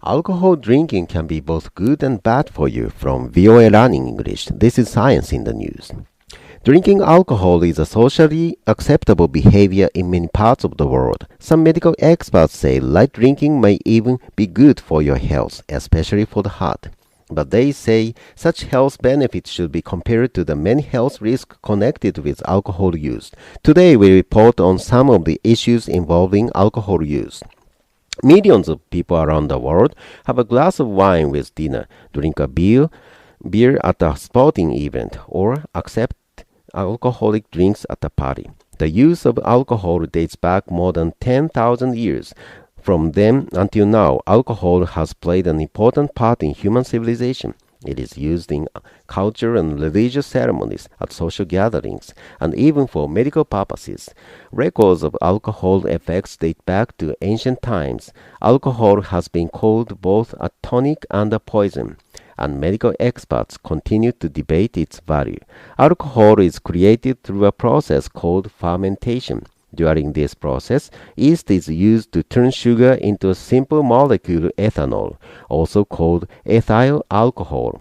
Alcohol drinking can be both good and bad for you. From VOA Learning English, this is Science in the News. Drinking alcohol is a socially acceptable behavior in many parts of the world. Some medical experts say light drinking may even be good for your health, especially for the heart. But they say such health benefits should be compared to the many health risks connected with alcohol use. Today we report on some of the issues involving alcohol use. Millions of people around the world have a glass of wine with dinner, drink a beer at a sporting event, or accept alcoholic drinks at a party. The use of alcohol dates back more than 10,000 years. From then until now, alcohol has played an important part in human civilization. It is used in culture and religious ceremonies, at social gatherings, and even for medical purposes. Records of alcohol effects date back to ancient times. Alcohol has been called both a tonic and a poison, and medical experts continue to debate its value. Alcohol is created through a process called fermentation. During this process, yeast is used to turn sugar into a simple molecule ethanol, also called ethyl alcohol.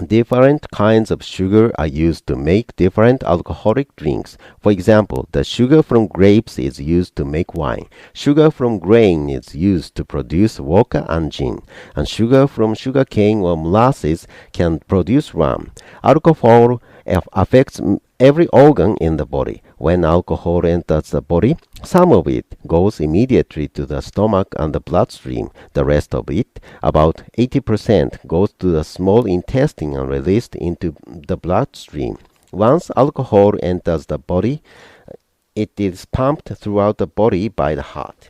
Different kinds of sugar are used to make different alcoholic drinks. For example, the sugar from grapes is used to make wine. Sugar from grain is used to produce vodka and gin. And sugar from sugarcane or molasses can produce rum. Alcohol affects every organ in the body. When alcohol enters the body, some of it goes immediately to the stomach and the bloodstream. The rest of it, about 80%, goes to the small intestine and released into the bloodstream. Once alcohol enters the body, it is pumped throughout the body by the heart.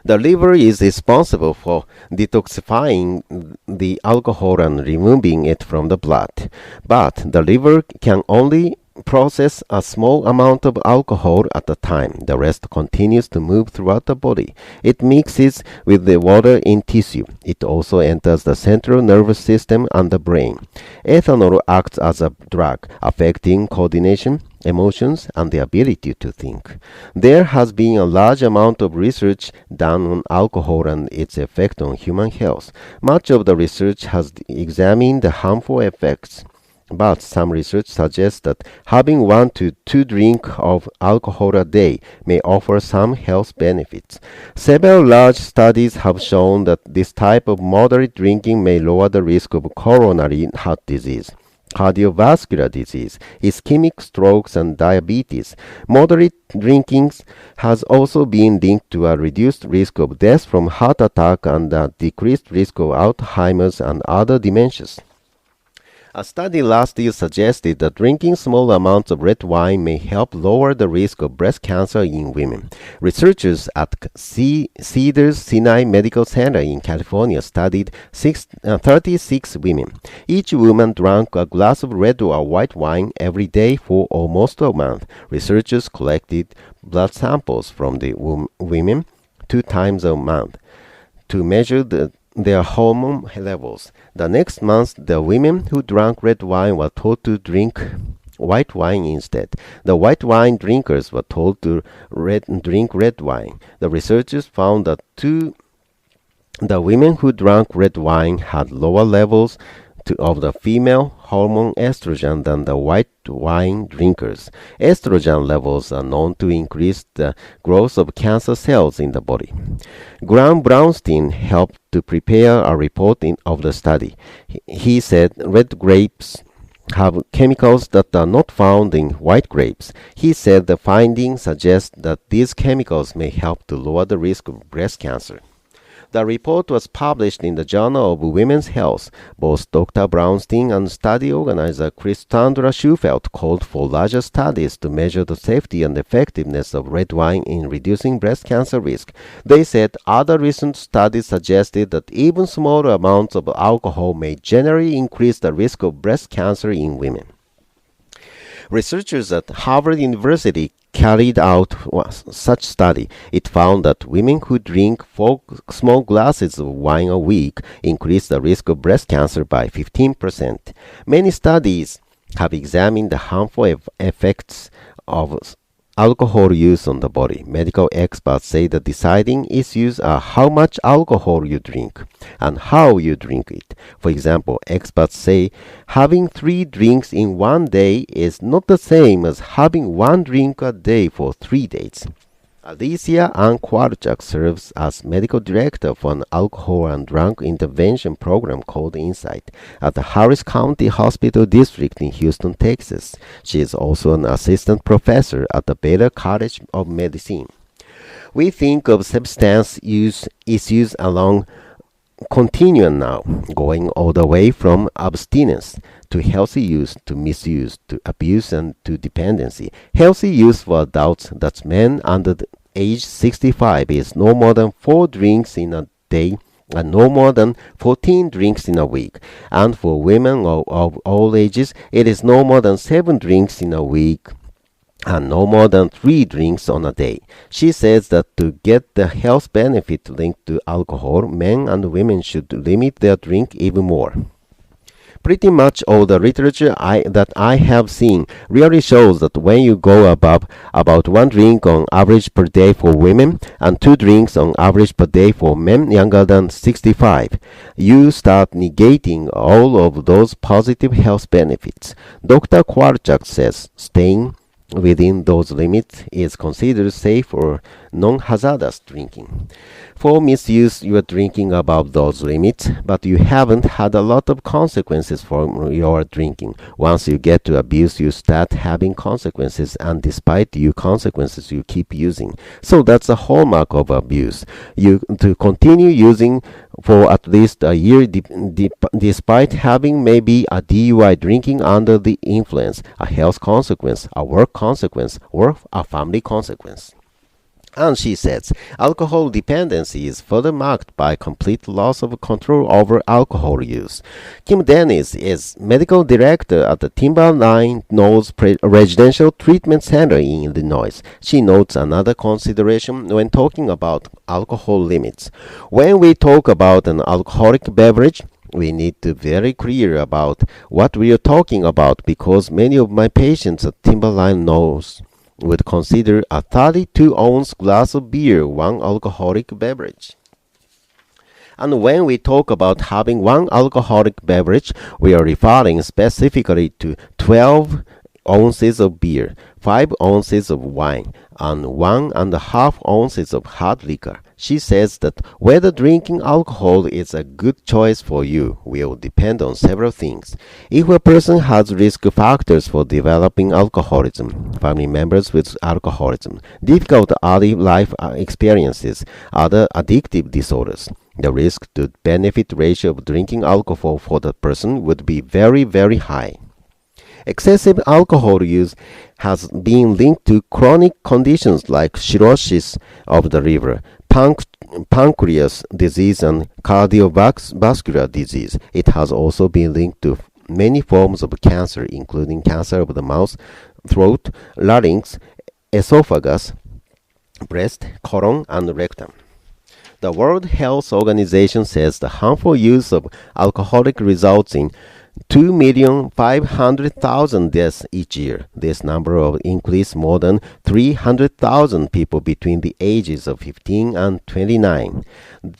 The liver is responsible for detoxifying the alcohol and removing it from the blood. But the liver can only process a small amount of alcohol at a time. The rest continues to move throughout the body. It mixes with the water in tissue. It also enters the central nervous system and the brain. Ethanol acts as a drug, affecting coordination, emotions, and the ability to think. There has been a large amount of research done on alcohol and its effect on human health. Much of the research has examined the harmful effects. But some research suggests that having 1 to 2 drinks of alcohol a day may offer some health benefits. Several large studies have shown that this type of moderate drinking may lower the risk of coronary heart disease, cardiovascular disease, ischemic strokes, and diabetes. Moderate drinking has also been linked to a reduced risk of death from heart attack and a decreased risk of Alzheimer's and other dementias. A study last year suggested that drinking small amounts of red wine may help lower the risk of breast cancer in women. Researchers at Cedars-Sinai Medical Center in California studied 36 women. Each woman drank a glass of red or white wine every day for almost a month. Researchers collected blood samples from the women 2 times a month to measure their hormone levels. The next month, the women who drank red wine were told to drink white wine instead. The white wine drinkers were told to drink red wine. The researchers found that the women who drank red wine had lower levels of the female hormone estrogen than the white wine drinkers. Estrogen levels are known to increase the growth of cancer cells in the body. Graham Brownstein helped to prepare a report of the study. He said red grapes have chemicals that are not found in white grapes. He said the findings suggest that these chemicals may help to lower the risk of breast cancer. The report was published in the Journal of Women's Health. Both Dr. Brownstein and study organizer Christandra Schufelt called for larger studies to measure the safety and effectiveness of red wine in reducing breast cancer risk. They said other recent studies suggested that even smaller amounts of alcohol may generally increase the risk of breast cancer in women. Researchers at Harvard University carried out such study. It found that women who drink 4 small glasses of wine a week increase the risk of breast cancer by 15%. Many studies have examined the harmful effects of alcohol use on the body. Medical experts say the deciding issues are how much alcohol you drink and how you drink it. For example, experts say having 3 drinks in one day is not the same as having 1 drink a day for 3 days. Alicia Ann Kwarchak serves as medical director for an alcohol and drug intervention program called Insight at the Harris County Hospital District in Houston, Texas. She is also an assistant professor at the Baylor College of Medicine. We think of substance use issues along continuum now, going all the way from abstinence to healthy use to misuse to abuse and to dependency. Healthy use for adults, that's men under the age 65, is no more than 4 drinks in a day and no more than 14 drinks in a week. And for women of all ages, it is no more than 7 drinks in a week and no more than 3 drinks on a day. She says that to get the health benefit linked to alcohol, men and women should limit their drink even more. Pretty much all the literature that I have seen really shows that when you go above about 1 drink on average per day for women and 2 drinks on average per day for men younger than 65, you start negating all of those positive health benefits. Dr. Kwarchak says staying within those limits is considered safe or non-hazardous drinking. For misuse, you are drinking above those limits, but you haven't had a lot of consequences from your drinking. Once you get to abuse, you start having consequences, and despite your consequences, you keep using. So that's a hallmark of abuse. You to continue using for at least a year despite having maybe a DUI, drinking under the influence, a health consequence, a work consequence, or a family consequence. And she says, alcohol dependency is further marked by complete loss of control over alcohol use. Kim Dennis is medical director at the Timberline Knolls Residential Treatment Center in Illinois. She notes another consideration when talking about alcohol limits. When we talk about an alcoholic beverage, we need to be very clear about what we are talking about, because many of my patients at Timberline Knolls would consider a 32-ounce glass of beer one alcoholic beverage. And when we talk about having 1 alcoholic beverage, we are referring specifically to 12 ounces of beer, 5 ounces of wine, and 1.5 ounces of hard liquor. She says that whether drinking alcohol is a good choice for you will depend on several things. If a person has risk factors for developing alcoholism, family members with alcoholism, difficult early life experiences, other addictive disorders, the risk to benefit ratio of drinking alcohol for the person would be very, very high. Excessive alcohol use has been linked to chronic conditions like cirrhosis of the liver, pancreas disease, and cardiovascular disease. It has also been linked to many forms of cancer, including cancer of the mouth, throat, larynx, esophagus, breast, colon, and rectum. The World Health Organization says the harmful use of alcoholic results in 2,500,000 deaths each year. This number will increase more than 300,000 people between the ages of 15 and 29.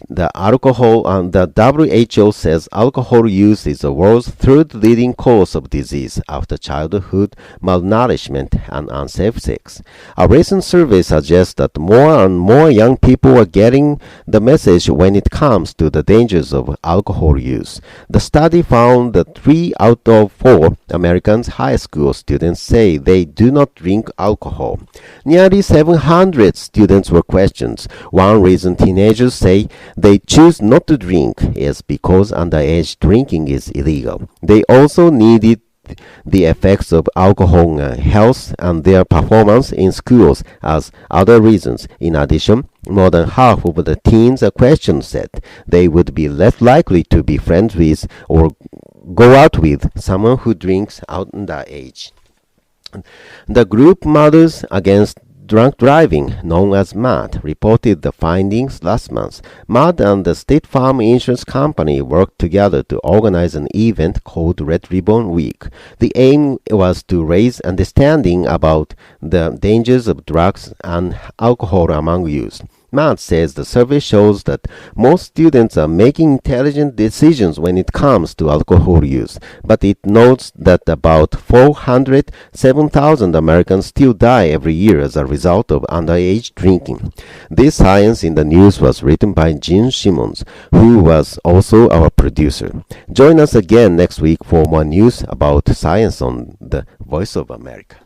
The WHO says alcohol use is the world's 3rd leading cause of disease after childhood malnourishment and unsafe sex. A recent survey suggests that more and more young people are getting the message when it comes to the dangers of alcohol use. The study found that 3 out of 4 American high school students say they do not drink alcohol. Nearly 700 students were questioned. One reason teenagers say they choose not to drink is because underage drinking is illegal. They also needed the effects of alcohol on health and their performance in schools as other reasons. In addition, more than half of the teens questioned said they would be less likely to be friends with or go out with someone who drinks underage. The group Mothers Against Drunk Driving, known as MAD, reported the findings last month. MAD and the State Farm Insurance Company worked together to organize an event called Red Ribbon Week. The aim was to raise understanding about the dangers of drugs and alcohol among youth. Matt says the survey shows that most students are making intelligent decisions when it comes to alcohol use, but it notes that about 407,000 Americans still die every year as a result of underage drinking. This Science in the News was written by Gene Simmons, who was also our producer. Join us again next week for more news about science on the Voice of America.